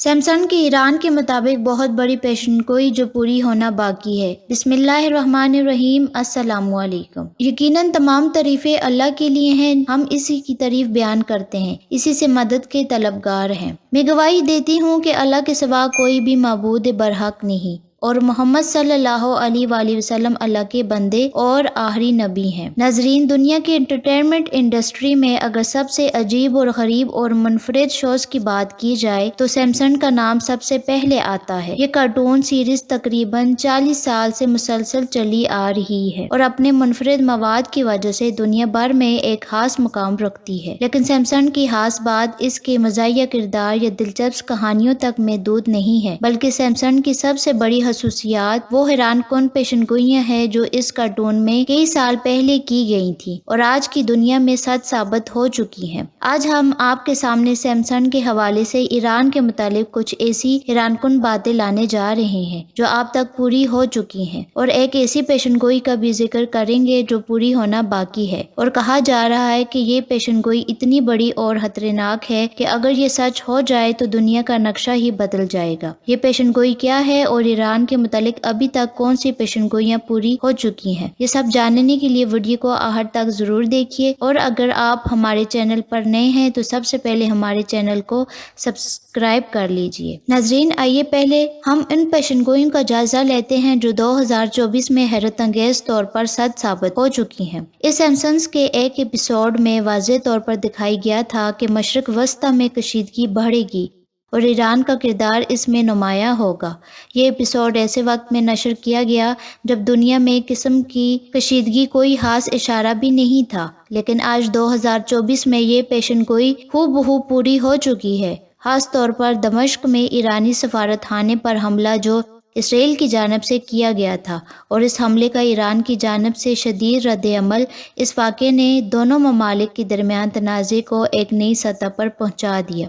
Samsung کی ایران کے مطابق بہت بڑی پیشن گوئی جو پوری ہونا باقی ہے۔ بسم اللہ الرحمن الرحیم۔ السلام علیکم۔ یقیناً تمام تعریفیں اللہ کے لیے ہیں، ہم اسی کی تعریف بیان کرتے ہیں، اسی سے مدد کے طلبگار ہیں۔ میں گواہی دیتی ہوں کہ اللہ کے سوا کوئی بھی معبود برحق نہیں اور محمد صلی اللہ علیہ وآلہ وسلم اللہ کے بندے اور آخری نبی ہیں۔ ناظرین، دنیا کے انٹرٹینمنٹ انڈسٹری میں اگر سب سے عجیب اور غریب اور منفرد شوز کی بات کی جائے تو سیمسنگ کا نام سب سے پہلے آتا ہے۔ یہ کارٹون سیریز تقریباً 40 سال سے مسلسل چلی آ رہی ہے اور اپنے منفرد مواد کی وجہ سے دنیا بھر میں ایک خاص مقام رکھتی ہے، لیکن سیمسنگ کی خاص بات اس کے مزاحیہ کردار یا دلچسپ کہانیوں تک محدود نہیں ہے، بلکہ سیمسنگ کی سب سے بڑی خصوصیات وہ حیران کن پیشن گوئیاں ہیں جو اس کارٹون میں کئی سال پہلے کی گئی تھی اور آج کی دنیا میں سچ ثابت ہو چکی ہیں۔ آج ہم آپ کے سامنے سیمسنگ کے حوالے سے ایران کے متعلق کچھ ایسی حیران کن باتیں لانے جا رہے ہیں جو آپ تک پوری ہو چکی ہیں، اور ایک ایسی پیشن گوئی کا بھی ذکر کریں گے جو پوری ہونا باقی ہے، اور کہا جا رہا ہے کہ یہ پیشن گوئی اتنی بڑی اور خطرناک ہے کہ اگر یہ سچ ہو جائے تو دنیا کا نقشہ ہی بدل جائے گا۔ یہ پیشن گوئی کیا ہے اور ایران کے متعلق ابھی تک کون سی پیشن گوئیاں پوری ہو چکی ہیں، یہ سب جاننے کے لیے ویڈیو کو آخر تک ضرور دیکھیے، اور اگر آپ ہمارے چینل پر نئے ہیں تو سب سے پہلے ہمارے چینل کو سبسکرائب کر لیجئے۔ ناظرین، آئیے پہلے ہم ان پیشن گوئیوں کا جائزہ لیتے ہیں جو 2024 میں حیرت انگیز طور پر سچ ثابت ہو چکی ہیں۔ اس سیمسنگز کے ایک ایپیسوڈ میں واضح طور پر دکھائی گیا تھا کہ مشرق وسطی میں کشیدگی بڑھے گی اور ایران کا کردار اس میں نمایاں ہوگا۔ یہ ایپیسوڈ ایسے وقت میں نشر کیا گیا جب دنیا میں قسم کی کشیدگی کوئی خاص اشارہ بھی نہیں تھا، لیکن آج 2024 میں یہ پیشن گوئی ہو بہو پوری ہو چکی ہے، خاص طور پر دمشق میں ایرانی سفارت خانے پر حملہ جو اسرائیل کی جانب سے کیا گیا تھا، اور اس حملے کا ایران کی جانب سے شدید رد عمل۔ اس واقعے نے دونوں ممالک کے درمیان تنازع کو ایک نئی سطح پر پہنچا دیا۔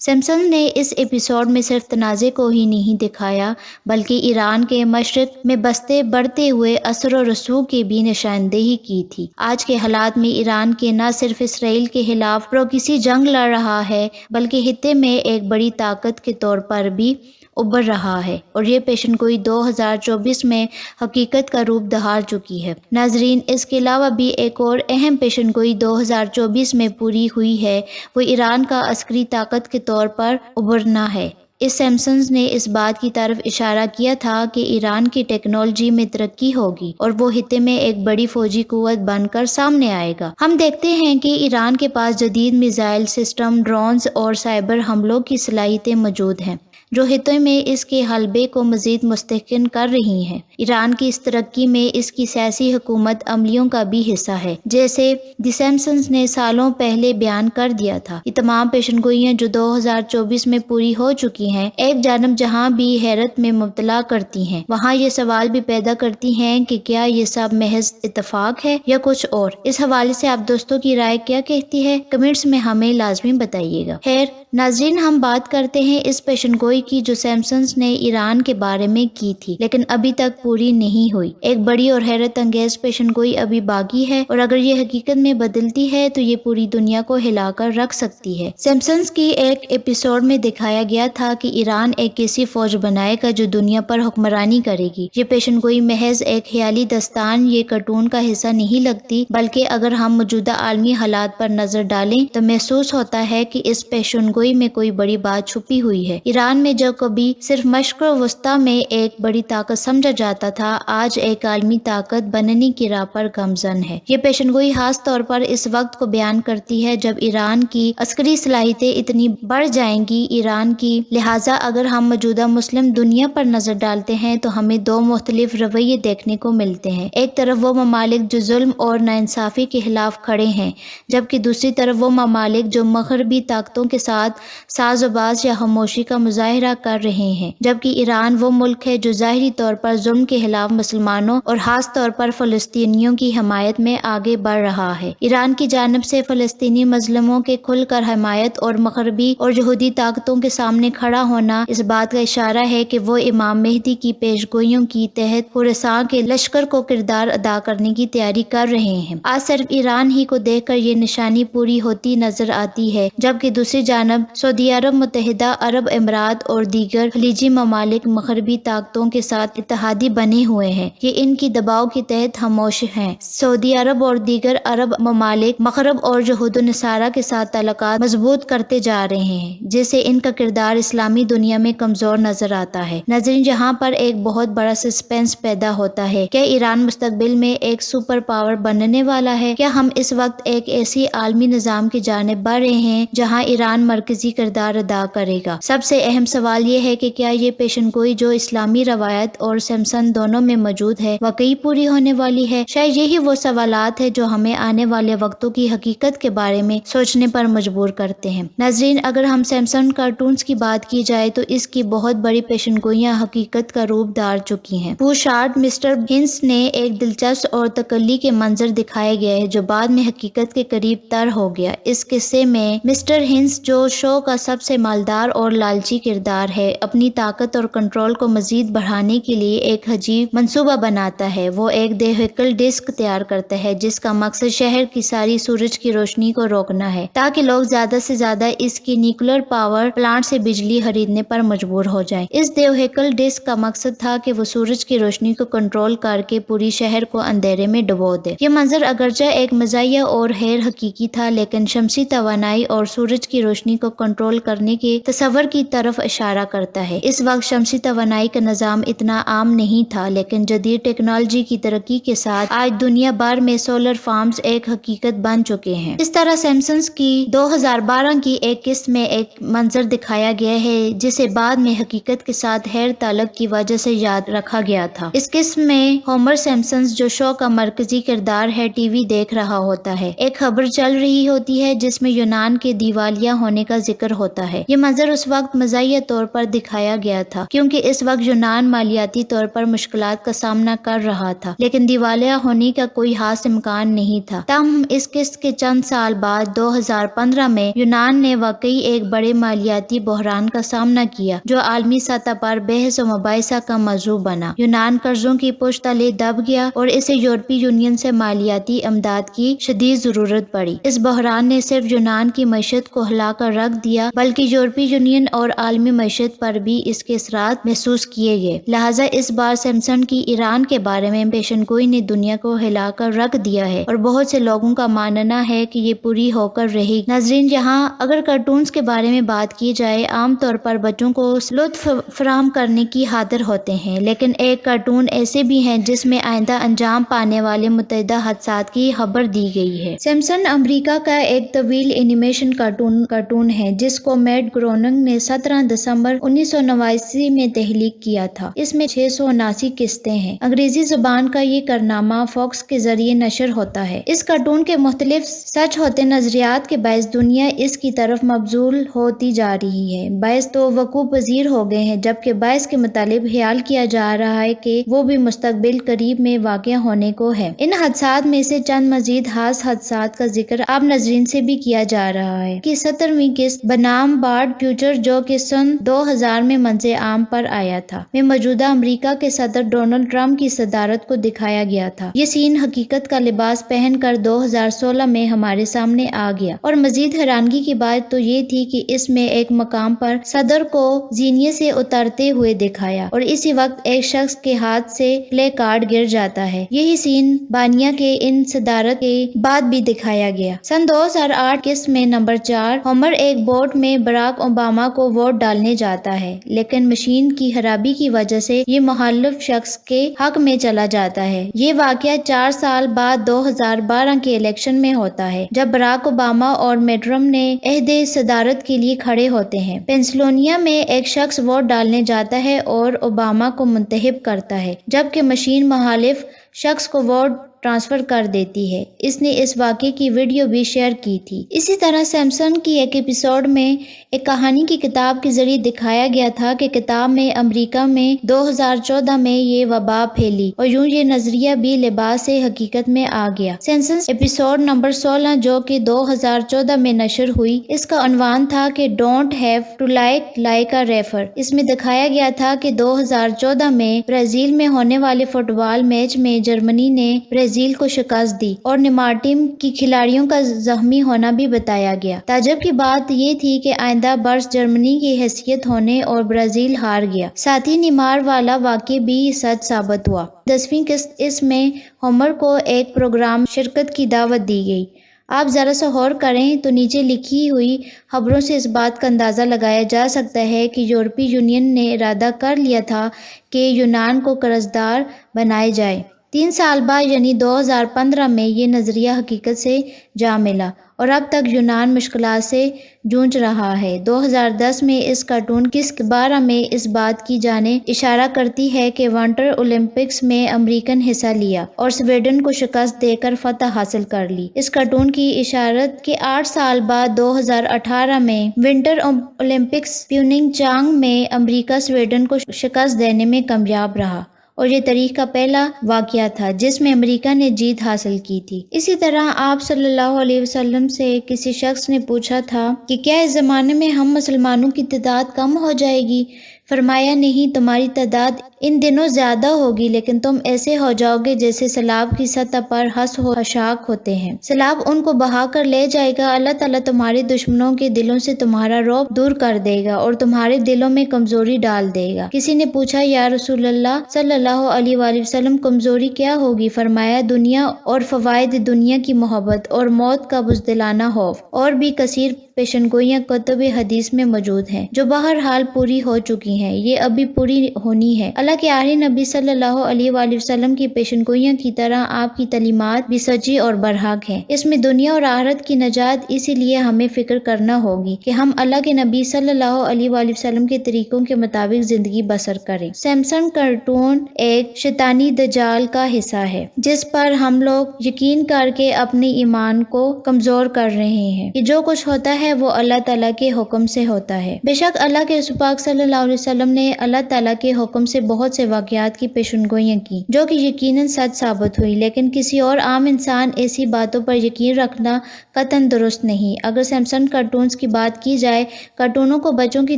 سیمسنگ نے اس ایپیسوڈ میں صرف تنازع کو ہی نہیں دکھایا بلکہ ایران کے مشرق میں بڑھتے ہوئے اثر و رسوخ کی بھی نشاندہی کی تھی۔ آج کے حالات میں ایران کے نہ صرف اسرائیل کے خلاف پروکسی جنگ لڑ رہا ہے بلکہ خطے میں ایک بڑی طاقت کے طور پر بھی ابھر رہا ہے، اور یہ پیشن گوئی 2024 میں حقیقت کا روپ دھار چکی ہے۔ ناظرین، اس کے علاوہ بھی ایک اور اہم پیشن گوئی 2024 میں پوری ہوئی ہے، وہ ایران کا عسکری طاقت کے طور پر ابھرنا ہے۔ اس سیمسنگز نے اس بات کی طرف اشارہ کیا تھا کہ ایران کی ٹیکنالوجی میں ترقی ہوگی اور وہ خطے میں ایک بڑی فوجی قوت بن کر سامنے آئے گا۔ ہم دیکھتے ہیں کہ ایران کے پاس جدید میزائل سسٹم، ڈرونز اور سائبر حملوں کی صلاحیتیں موجود ہیں جو خطے میں اس کے غلبے کو مزید مستحکم کر رہی ہیں۔ ایران کی اس ترقی میں اس کی سیاسی حکمت عملیوں کا بھی حصہ ہے، جیسے دی سیمسنگز نے سالوں پہلے بیان کر دیا تھا۔ یہ تمام پیشن گوئیاں جو 2024 میں پوری ہو چکی ہیں، ایک جانب جہاں بھی حیرت میں مبتلا کرتی ہیں، وہاں یہ سوال بھی پیدا کرتی ہیں کہ کیا یہ سب محض اتفاق ہے یا کچھ اور۔ اس حوالے سے آپ دوستوں کی رائے کیا کہتی ہے؟ کمنٹس میں ہمیں لازمی بتائیے گا۔ خیر ناظرین، ہم بات کرتے ہیں اس پیشن گوئی کی جو سیمسنگز نے ایران کے بارے میں کی تھی لیکن ابھی تک پوری نہیں ہوئی۔ ایک بڑی اور حیرت انگیز پیشن گوئی ابھی باقی ہے، اور اگر یہ حقیقت میں بدلتی ہے تو یہ پوری دنیا کو ہلا کر رکھ سکتی ہے۔ سیمسنگز کی ایک ایپیسوڈ میں دکھایا گیا تھا کہ ایران ایک ایسی فوج بنائے گا جو دنیا پر حکمرانی کرے گی۔ یہ پیشن گوئی محض ایک خیالی داستان، یہ کارٹون کا حصہ نہیں لگتی، بلکہ اگر ہم موجودہ عالمی حالات پر نظر ڈالیں تو محسوس ہوتا ہے کہ اس پیشن گوئی میں کوئی بڑی بات چھپی ہوئی ہے۔ ایران میں جو کبھی صرف مشرق وسطی میں ایک بڑی طاقت سمجھا جاتا تھا، آج ایک عالمی طاقت بننے کی راہ پر گامزن ہے۔ یہ پیشن گوئی خاص طور پر اس وقت کو بیان کرتی ہے جب ایران کی عسکری صلاحیتیں اتنی بڑھ جائیں گی ایران کی۔ لہٰذا اگر ہم موجودہ مسلم دنیا پر نظر ڈالتے ہیں تو ہمیں دو مختلف رویے دیکھنے کو ملتے ہیں۔ ایک طرف وہ ممالک جو ظلم اور ناانصافی کے خلاف کھڑے ہیں، جبکہ دوسری طرف وہ ممالک جو مغربی طاقتوں کے ساتھ ساز و باز یا خاموشی کا مظاہرہ کر رہے ہیں۔ جبکہ ایران وہ ملک ہے جو ظاہری طور پر ظلم کے خلاف مسلمانوں اور خاص طور پر فلسطینیوں کی حمایت میں آگے بڑھ رہا ہے۔ ایران کی جانب سے فلسطینی مظلوموں کے کھل کر حمایت اور مغربی اور یہودی طاقتوں کے سامنے کھڑا کھڑا ہونا اس بات کا اشارہ ہے کہ وہ امام مہدی کی پیشگوئیوں کی تحت خراسان کے لشکر کو کردار ادا کرنے کی تیاری کر رہے ہیں۔ آج صرف ایران ہی کو دیکھ کر یہ نشانی پوری ہوتی نظر آتی ہے، جبکہ دوسری جانب سعودی عرب، متحدہ عرب امارات اور دیگر خلیجی ممالک مغربی طاقتوں کے ساتھ اتحادی بنے ہوئے ہیں۔ یہ ان کی دباؤ کے تحت خاموش ہیں۔ سعودی عرب اور دیگر عرب ممالک مغرب اور یہود و نصارہ کے ساتھ تعلقات مضبوط کرتے جا رہے ہیں، جس سے ان کا کردار اسلامی دنیا میں کمزور نظر آتا ہے۔ ناظرین، یہاں پر ایک بہت بڑا سسپینس پیدا ہوتا ہے۔ کیا ایران مستقبل میں ایک سپر پاور بننے والا ہے؟ کیا ہم اس وقت ایک ایسی عالمی نظام کی جانب بڑھ رہے ہیں جہاں ایران مرکزی کردار ادا کرے گا؟ سب سے اہم سوال یہ ہے کہ کیا یہ پیشن گوئی جو اسلامی روایت اور سمسن دونوں میں موجود ہے واقعی پوری ہونے والی ہے؟ شاید یہی وہ سوالات ہیں جو ہمیں آنے والے وقتوں کی حقیقت کے بارے میں سوچنے پر مجبور کرتے ہیں۔ ناظرین، اگر ہم سمسن کارٹونز کی بات کی جائے تو اس کی بہت بڑی پیشن گوئیاں حقیقت کا روپ دھار چکی ہیں۔ پوشارڈ مسٹر ہنس نے ایک دلچسپ اور تخیلی کے منظر دکھائے گئے جو بعد میں حقیقت کے قریب تر ہو گیا۔ اس قصے میں مسٹر ہنس، جو شو کا سب سے مالدار اور لالچی کردار ہے، اپنی طاقت اور کنٹرول کو مزید بڑھانے کے لیے ایک عجیب منصوبہ بناتا ہے۔ وہ ایک دیوہیکل ڈسک تیار کرتا ہے جس کا مقصد شہر کی ساری سورج کی روشنی کو روکنا ہے تاکہ لوگ زیادہ سے زیادہ اس کی نیوکلیر پاور پلانٹ سے بجلی خریدنے پر مجبور ہو جائیں۔ اس دیوہیکل ڈسک کا مقصد تھا کہ وہ سورج کی روشنی کو کنٹرول کر کے پوری شہر کو اندھیرے میں ڈبو دے۔ یہ منظر اگرچہ ایک مزاحیہ اور غیر حقیقی تھا، لیکن شمسی توانائی اور سورج کی روشنی کو کنٹرول کرنے کے تصور کی طرف اشارہ کرتا ہے۔ اس وقت شمسی توانائی کا نظام اتنا عام نہیں تھا، لیکن جدید ٹیکنالوجی کی ترقی کے ساتھ آج دنیا بھر میں سولر فارمز ایک حقیقت بن چکے ہیں۔ اس طرح سمپسنز کی 2012 کی ایک قسط میں ایک منظر دکھایا گیا ہے جسے بعد میں حقیقت کے ساتھ غیر تعلق کی وجہ سے یاد رکھا گیا تھا۔ اس قسط میں ہومر سمپسن، جو شو کا مرکزی کردار ہے، ٹی وی دیکھ رہا ہوتا ہے۔ ایک خبر چل رہی ہوتی ہے جس میں یونان کے دیوالیہ ہونے کا ذکر ہوتا ہے۔ یہ منظر اس وقت مزاحیہ طور پر دکھایا گیا تھا کیونکہ اس وقت یونان مالیاتی طور پر مشکلات کا سامنا کر رہا تھا، لیکن دیوالیہ ہونے کا کوئی خاص امکان نہیں تھا۔ تاہم اس قسط کے چند سال بعد 2015 میں یونان نے واقعی ایک بڑے مالیاتی بحران کا سامنا کیا جو عالمی سطح پر بحث و مباحثہ کا موضوع بنا۔ یونان قرضوں کی پشت تلے دب گیا اور اسے یورپی یونین سے مالیاتی امداد کی شدید ضرورت پڑی۔ اس بحران نے صرف یونان کی معیشت کو ہلا کر رکھ دیا بلکہ یورپی یونین اور عالمی معیشت پر بھی اس کے اثرات محسوس کیے گئے۔ لہٰذا اس بار سمپسن کی ایران کے بارے میں پیشن گوئی نے دنیا کو ہلا کر رکھ دیا ہے اور بہت سے لوگوں کا ماننا ہے کہ یہ پوری ہو کر رہے گی۔ ناظرین، یہاں اگر کارٹونز کے بارے میں بات کی جائے، عام طور پر بچوں کو لطف فراہم کرنے کی خاطر ہوتے ہیں، لیکن ایک کارٹون ایسے بھی ہیں جس میں آئندہ انجام پانے والے متعدد حادثات کی خبر دی گئی ہے۔ سمپسن امریکہ کا ایک طویل اینیمیشن کارٹون ہے جس کو میٹ گروننگ نے 17 دسمبر 1989 میں تخلیق کیا تھا۔ اس میں 679 قسطیں ہیں۔ انگریزی زبان کا یہ کارنامہ فاکس کے ذریعے نشر ہوتا ہے۔ اس کارٹون کے مختلف سچ ہوتے نظریات کے باعث دنیا اس کی طرف مبذول ہوتی جا رہی ہے۔ باعث تو وقوع پذیر ہو گئے ہیں، جبکہ باعث کے متعلق خیال کیا جا رہا ہے کہ وہ بھی مستقبل قریب میں واقع ہونے کو ہے۔ ان حادثات میں سے چند مزید خاص حادثات کا ذکر آپ ناظرین سے بھی کیا جا رہا ہے کہ 17ویں قسط بنام بارڈ فیوچر، جو کہ سن 2000 میں منظر عام پر آیا تھا، میں موجودہ امریکہ کے صدر ڈونلڈ ٹرمپ کی صدارت کو دکھایا گیا تھا۔ یہ سین حقیقت کا لباس پہن کر 2016 میں ہمارے سامنے آ گیا، اور مزید حیرانگی کی بات تو یہ تھی کہ اس میں ایک مقام پر صدر کو زینے سے اترتے ہوئے دکھایا اور اسی وقت ایک شخص کے ہاتھ سے پلے کارڈ گر جاتا ہے۔ یہی سین بانیہ کے ان صدارت کے بعد بھی دکھایا گیا۔ سن 2008 قسط میں نمبر 4، ہومر ایک بوٹ میں براک اوباما کو ووٹ ڈالنے جاتا ہے، لیکن مشین کی خرابی کی وجہ سے یہ مخالف شخص کے حق میں چلا جاتا ہے۔ یہ واقعہ 4 سال بعد 2012 کے الیکشن میں ہوتا ہے، جب براک اوباما اور مٹ رمنی نے عہد صدارت کے لیے کھڑے ہوتے ہیں۔ پینسلوانیا میں ایک شخص ووٹ ڈالنے جاتا ہے اور اوباما کو منتخب کرتا ہے، جبکہ مشین مخالف شخص کو ووٹ ٹرانسفر کر دیتی ہے۔ اس نے اس واقعے کی ویڈیو بھی شیئر کی تھی۔ اسی طرح سیمسن کی ایک ایپیسوڈ میں ایک کہانی کی کتاب کے ذریعے دکھایا گیا تھا کہ کتاب میں امریکہ میں 2014 میں یہ وبا پھیلی اور یوں یہ نظریہ بھی لباس سے حقیقت میں آ گیا۔ سیمسن ایپیسوڈ نمبر 16 جو کہ 2014 میں نشر ہوئی، اس کا عنوان تھا کہ don't have to like a refer. اس میں دکھایا گیا تھا کہ 2014 میں برازیل میں ہونے والے فٹ بال میچ میں جرمنی نے برازیل کو شکست دی اور نیمار ٹیم کی کھلاڑیوں کا زخمی ہونا بھی بتایا گیا۔ تعجب کی بات یہ تھی کہ آئندہ برس جرمنی کی حیثیت ہونے اور برازیل ہار گیا۔ ساتھ ہی نیمار والا واقعہ بھی سچ ثابت ہوا۔ 10ویں قسط اس میں ہومر کو ایک پروگرام شرکت کی دعوت دی گئی۔ آپ ذرا سا غور کریں تو نیچے لکھی ہوئی خبروں سے اس بات کا اندازہ لگایا جا سکتا ہے کہ یورپی یونین نے ارادہ کر لیا تھا کہ یونان کو قرضدار بنایا جائے۔ 3 سال بعد یعنی 2015 میں یہ نظریہ حقیقت سے جا ملا اور اب تک یونان مشکلات سے جوجھ رہا ہے۔ 2010 میں اس کارٹون قسط 12 میں اس بات کی جانب اشارہ کرتی ہے کہ ونٹر اولمپکس میں امریکہ نے حصہ لیا اور سویڈن کو شکست دے کر فتح حاصل کر لی۔ اس کارٹون کی اشارت کے 8 سال بعد 2018 میں ونٹر اولمپکس پیونگ چانگ میں امریکہ سویڈن کو شکست دینے میں کامیاب رہا اور یہ تاریخ کا پہلا واقعہ تھا جس میں امریکہ نے جیت حاصل کی تھی۔ اسی طرح آپ صلی اللہ علیہ وسلم سے کسی شخص نے پوچھا تھا کہ کیا اس زمانے میں ہم مسلمانوں کی تعداد کم ہو جائے گی؟ فرمایا نہیں، تمہاری تعداد ان دنوں زیادہ ہوگی لیکن تم ایسے ہو جاؤ گے جیسے سیلاب کی سطح پر ہس و خاشاک ہوتے ہیں۔ سیلاب ان کو بہا کر لے جائے گا۔ اللہ تعالیٰ تمہارے دشمنوں کے دلوں سے تمہارا رعب دور کر دے گا اور تمہارے دلوں میں کمزوری ڈال دے گا۔ کسی نے پوچھا یا رسول اللہ صلی اللہ علیہ وآلہ وسلم کمزوری کیا ہوگی؟ فرمایا دنیا اور فوائد دنیا کی محبت اور موت کا بزدلانہ خوف۔ اور بھی کثیر پیشن گوئیاں کتب حدیث میں موجود ہیں جو بہرحال پوری ہو چکی ہیں، یہ ابھی پوری ہونی ہے۔ اللہ کے آخری نبی صلی اللہ علیہ وآلہ وسلم کی پیشن گوئیاں کی طرح آپ کی تعلیمات بھی سچی اور برحق ہیں۔ اس میں دنیا اور آخرت کی نجات، اسی لیے ہمیں فکر کرنا ہوگی کہ ہم اللہ کے نبی صلی اللہ علیہ وآلہ وسلم کے طریقوں کے مطابق زندگی بسر کریں۔ سیمسن کارٹون ایک شیطانی دجال کا حصہ ہے جس پر ہم لوگ یقین کر کے اپنے ایمان کو کمزور کر رہے ہیں کہ جو کچھ ہوتا ہے وہ اللہ تعالیٰ کے حکم سے ہوتا ہے۔ بے شک اللہ کے رسول پاک صلی اللہ علیہ وسلم نے اللہ تعالیٰ کے حکم سے بہت سے واقعات کی پیشن گوئیاں کی جو کہ یقیناً سچ ثابت ہوئی، لیکن کسی اور عام انسان ایسی باتوں پر یقین رکھنا قطعاً درست نہیں۔ اگر سیمسن کارٹونز کی بات کی جائے، کارٹونوں کو بچوں کی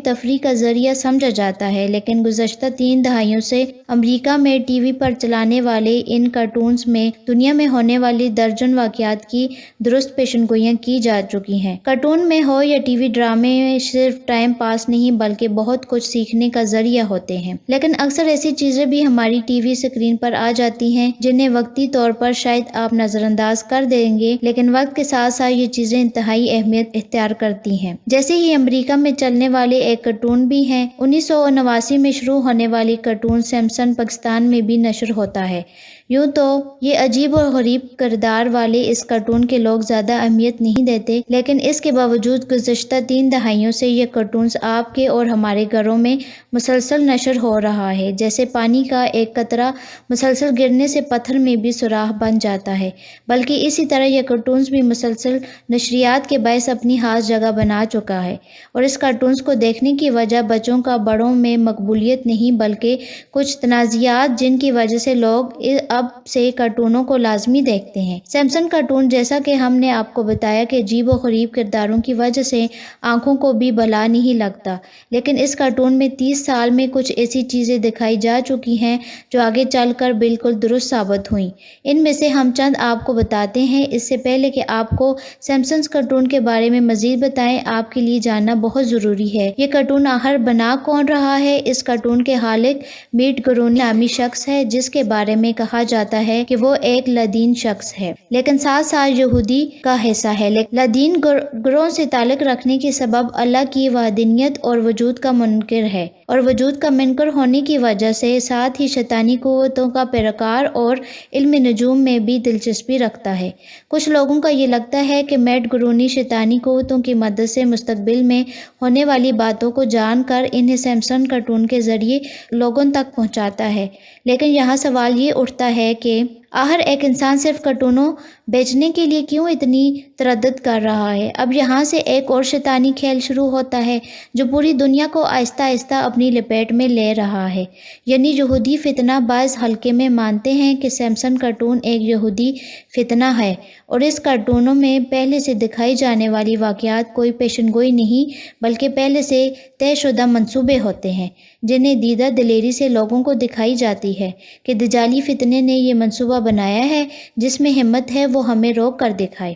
تفریح کا ذریعہ سمجھا جاتا ہے، لیکن گزشتہ 3 دہائیوں سے امریکہ میں ٹی وی پر چلانے والے ان کارٹونز میں دنیا میں ہونے والی درجن واقعات کی درست پیشن گوئیاں کی جا چکی ہیں۔ کارٹون میں ہو یا ٹی وی ڈرامے میں صرف ٹائم پاس نہیں بلکہ بہت کچھ سیکھنے کا ذریعہ ہوتے ہیں، لیکن اکثر ایسی چیزیں بھی ہماری ٹی وی اسکرین پر آ جاتی ہیں جنہیں وقتی طور پر شاید آپ نظر انداز کر دیں گے، لیکن وقت کے ساتھ ساتھ یہ چیزیں انتہائی اہمیت اختیار کرتی ہیں۔ جیسے ہی امریکہ میں چلنے والے ایک کارٹون بھی ہیں۔ 1989 میں شروع ہونے والی کارٹون سیمسن پاکستان میں بھی نشر ہوتا ہے۔ یوں تو یہ عجیب اور غریب کردار والے اس کارٹون کے لوگ زیادہ اہمیت نہیں دیتے، لیکن اس کے باوجود گزشتہ 3 دہائیوں سے یہ کارٹونز آپ کے اور ہمارے گھروں میں مسلسل نشر ہو رہا ہے۔ جیسے پانی کا ایک قطرہ مسلسل گرنے سے پتھر میں بھی سوراخ بن جاتا ہے، بلکہ اسی طرح یہ کارٹونز بھی مسلسل نشریات کے باعث اپنی خاص جگہ بنا چکا ہے، اور اس کارٹونز کو دیکھنے کی وجہ بچوں کا بڑوں میں مقبولیت نہیں بلکہ کچھ تنازعات جن کی وجہ سے لوگ اب سے کارٹونوں کو لازمی دیکھتے ہیں۔ سیمسن کارٹون، جیسا کہ ہم نے آپ کو بتایا کہ عجیب و غریب کرداروں کی وجہ سے آنکھوں کو بھی بھلا نہیں لگتا، لیکن اس کارٹون میں 30 سال میں کچھ ایسی چیزیں دکھائی جا چکی ہیں جو آگے چل کر بالکل درست ثابت ہوئیں۔ ان میں سے ہم چند آپ کو بتاتے ہیں۔ اس سے پہلے کہ آپ کو سیمسن کارٹون کے بارے میں مزید بتائیں، آپ کے لیے جاننا بہت ضروری ہے یہ کارٹون آخر بنا کون رہا ہے۔ اس کارٹون کے خالق میٹ گرونی نامی شخص ہے جس کے بارے میں کہا جاتا ہے کہ وہ ایک لادین شخص ہے، لیکن ساتھ ساتھ یہودی کا حصہ ہے، لیکن لادین گروہ سے تعلق رکھنے کے سبب اللہ کی وحدانیت اور وجود کا منکر ہے، اور وجود کا منکر ہونے کی وجہ سے ساتھ ہی شیطانی قوتوں کا پیروکار اور علم نجوم میں بھی دلچسپی رکھتا ہے۔ کچھ لوگوں کا یہ لگتا ہے کہ میٹ گرونی شیطانی قوتوں کی مدد سے مستقبل میں ہونے والی باتوں کو جان کر انہیں سیمسن کارٹون کے ذریعے لوگوں تک پہنچاتا ہے، لیکن یہاں سوال یہ اٹھتا ہے کہ آخر ایک انسان صرف کارٹونوں بیچنے کے لیے کیوں اتنی تردد کر رہا ہے؟ اب یہاں سے ایک اور شیطانی کھیل شروع ہوتا ہے جو پوری دنیا کو آہستہ آہستہ اپنی لپیٹ میں لے رہا ہے۔ یعنی یہودی فتنہ باز حلقے میں مانتے ہیں کہ سمپسن کارٹون ایک یہودی فتنہ ہے اور اس کارٹونوں میں پہلے سے دکھائی جانے والی واقعات کوئی پیشن گوئی نہیں بلکہ پہلے سے طے شدہ منصوبے ہوتے ہیں جنہیں دیدہ دلیری سے لوگوں کو دکھائی جاتی ہے کہ دجالی فتنے نے یہ منصوبہ بنایا ہے، جس میں ہمت ہے وہ ہمیں روک کر دکھائے۔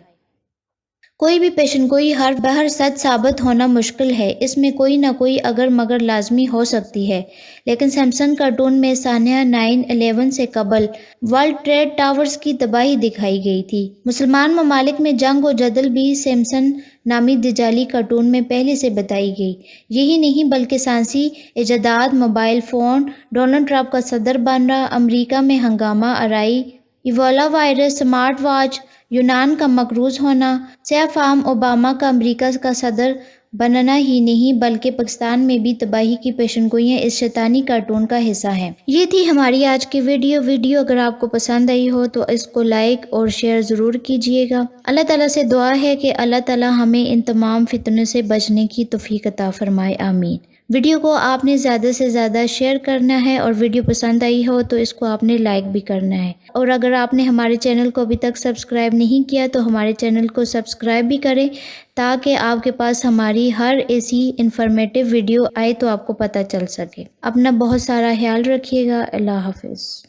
کوئی بھی پیشن گوئی ہر بہر سچ ثابت ہونا مشکل ہے، اس میں کوئی نہ کوئی اگر مگر لازمی ہو سکتی ہے، لیکن سمپسن کارٹون میں سانحہ 9/11 سے قبل ورلڈ ٹریڈ ٹاورز کی تباہی دکھائی گئی تھی۔ مسلمان ممالک میں جنگ و جدل بھی سمپسن نامی دجالی کارٹون میں پہلے سے بتائی گئی۔ یہی نہیں بلکہ سائنسی ایجادات، موبائل فون، ڈونلڈ ٹرمپ کا صدر بننا، امریکہ میں ہنگامہ آرائی، ایبولا وائرس، سمارٹ واچ، یونان کا مقروض ہونا، سیاہ فام اوباما کا امریکہ کا صدر بننا ہی نہیں بلکہ پاکستان میں بھی تباہی کی پیشن گوئیاں اس شیطانی کارٹون کا حصہ ہیں۔ یہ تھی ہماری آج کی ویڈیو اگر آپ کو پسند آئی ہو تو اس کو لائک اور شیئر ضرور کیجیے گا۔ اللہ تعالیٰ سے دعا ہے کہ اللہ تعالیٰ ہمیں ان تمام فتنوں سے بچنے کی توفیق عطا فرمائے، آمین۔ ویڈیو کو آپ نے زیادہ سے زیادہ شیئر کرنا ہے اور ویڈیو پسند آئی ہو تو اس کو آپ نے لائک بھی کرنا ہے، اور اگر آپ نے ہمارے چینل کو ابھی تک سبسکرائب نہیں کیا تو ہمارے چینل کو سبسکرائب بھی کریں تاکہ آپ کے پاس ہماری ہر ایسی انفارمیٹیو ویڈیو آئے تو آپ کو پتہ چل سکے۔ اپنا بہت سارا خیال رکھیے گا۔ اللہ حافظ۔